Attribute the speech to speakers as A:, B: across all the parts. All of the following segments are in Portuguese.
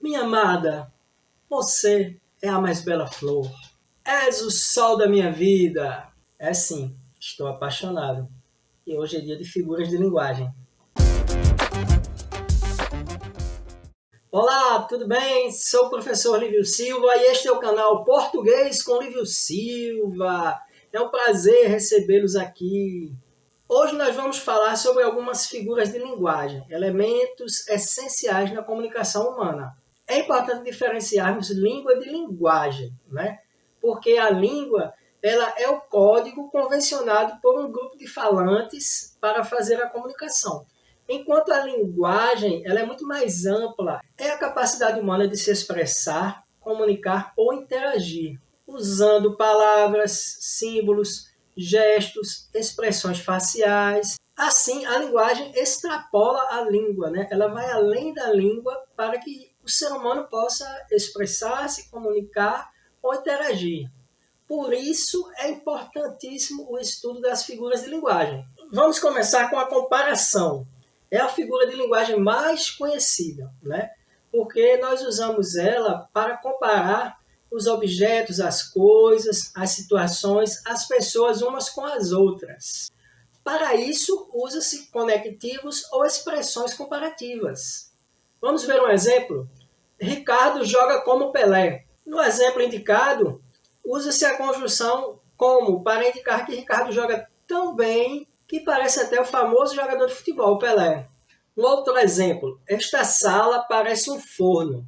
A: Minha amada, você é a mais bela flor. És o sol da minha vida. É sim, estou apaixonado. E hoje é dia de figuras de linguagem. Olá, tudo bem? Sou o professor Lívio Silva e este é o canal Português com Lívio Silva. É um prazer recebê-los aqui. Hoje nós vamos falar sobre algumas figuras de linguagem, elementos essenciais na comunicação humana. É importante diferenciarmos língua de linguagem, né? Porque a língua ela é o código convencionado por um grupo de falantes para fazer a comunicação. Enquanto a linguagem ela é muito mais ampla, é a capacidade humana de se expressar, comunicar ou interagir, usando palavras, símbolos, gestos, expressões faciais. Assim, a linguagem extrapola a língua, né? Ela vai além da língua para que o ser humano possa expressar-se, comunicar ou interagir. Por isso, é importantíssimo o estudo das figuras de linguagem. Vamos começar com a comparação. É a figura de linguagem mais conhecida, né? Porque nós usamos ela para comparar os objetos, as coisas, as situações, as pessoas umas com as outras. Para isso, usa-se conectivos ou expressões comparativas. Vamos ver um exemplo? Ricardo joga como Pelé. No exemplo indicado, usa-se a conjunção como para indicar que Ricardo joga tão bem que parece até o famoso jogador de futebol, Pelé. Um outro exemplo, esta sala parece um forno.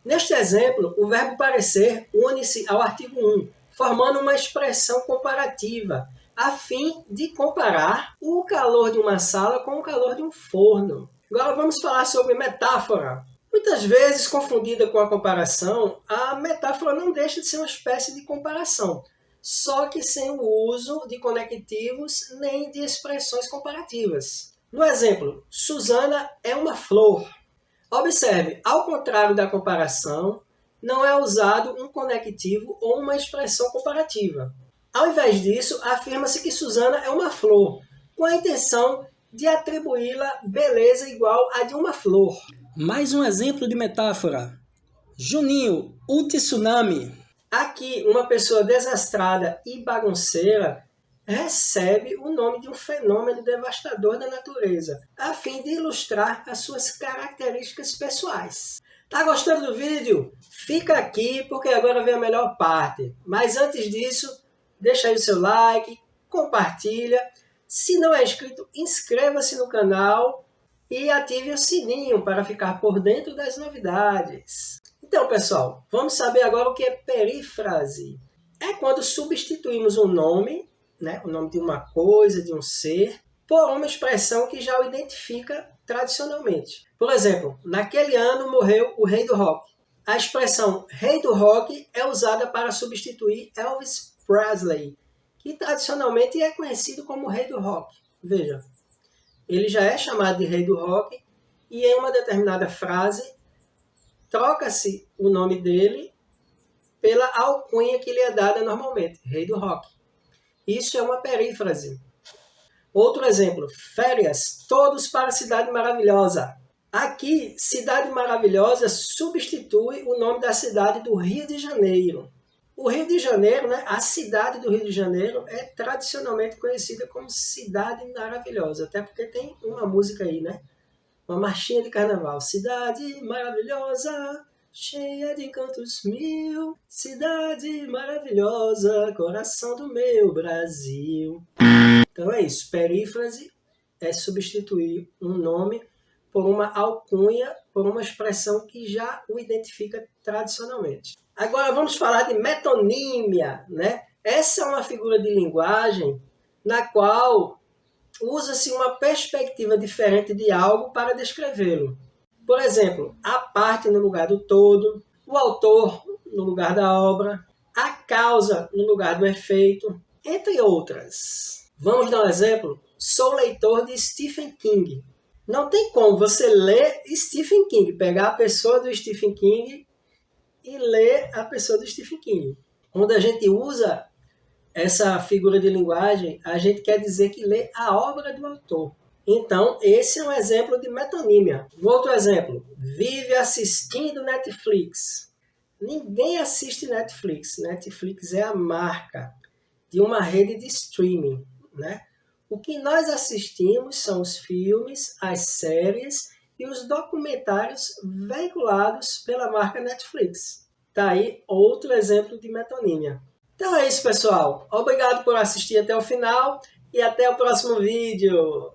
A: Neste exemplo, o verbo parecer une-se ao artigo 1, formando uma expressão comparativa, a fim de comparar o calor de uma sala com o calor de um forno. Agora vamos falar sobre metáfora. Muitas vezes confundida com a comparação, a metáfora não deixa de ser uma espécie de comparação, só que sem o uso de conectivos nem de expressões comparativas. No exemplo, Susana é uma flor. Observe, ao contrário da comparação, não é usado um conectivo ou uma expressão comparativa. Ao invés disso, afirma-se que Susana é uma flor, com a intenção de atribuí-la beleza igual à de uma flor. Mais um exemplo de metáfora. Juninho, o tsunami. Aqui, uma pessoa desastrada e bagunceira recebe o nome de um fenômeno devastador da natureza, a fim de ilustrar as suas características pessoais. Tá gostando do vídeo? Fica aqui porque agora vem a melhor parte. Mas antes disso, deixa aí o seu like, compartilha. Se não é inscrito, inscreva-se no canal e ative o sininho para ficar por dentro das novidades. Então, pessoal, vamos saber agora o que é perífrase. É quando substituímos um nome, né, o nome de uma coisa, de um ser, por uma expressão que já o identifica tradicionalmente. Por exemplo, naquele ano morreu o rei do rock. A expressão rei do rock é usada para substituir Elvis Presley, que tradicionalmente é conhecido como rei do rock. Veja, ele já é chamado de rei do rock e em uma determinada frase troca-se o nome dele pela alcunha que lhe é dada normalmente, rei do rock. Isso é uma perífrase. Outro exemplo, férias, todos para a Cidade Maravilhosa. Aqui, Cidade Maravilhosa substitui o nome da cidade do Rio de Janeiro. O Rio de Janeiro, né, a cidade do Rio de Janeiro é tradicionalmente conhecida como Cidade Maravilhosa, até porque tem uma música aí, né? Uma marchinha de carnaval. Cidade maravilhosa, cheia de encantos mil, cidade maravilhosa, coração do meu Brasil. Então é isso, perífrase é substituir um nome por uma alcunha, por uma expressão que já o identifica tradicionalmente. Agora vamos falar de metonímia, né? Essa é uma figura de linguagem na qual usa-se uma perspectiva diferente de algo para descrevê-lo. Por exemplo, a parte no lugar do todo, o autor no lugar da obra, a causa no lugar do efeito, entre outras. Vamos dar um exemplo? Sou leitor de Stephen King. Não tem como você ler Stephen King, pegar a pessoa do Stephen King e ler a pessoa do Stephen King. Quando a gente usa essa figura de linguagem, a gente quer dizer que lê a obra do autor. Então, esse é um exemplo de metonímia. Outro exemplo, vive assistindo Netflix. Ninguém assiste Netflix. Netflix é a marca de uma rede de streaming, né? O que nós assistimos são os filmes, as séries e os documentários veiculados pela marca Netflix. Tá aí outro exemplo de metonímia. Então é isso, pessoal. Obrigado por assistir até o final e até o próximo vídeo.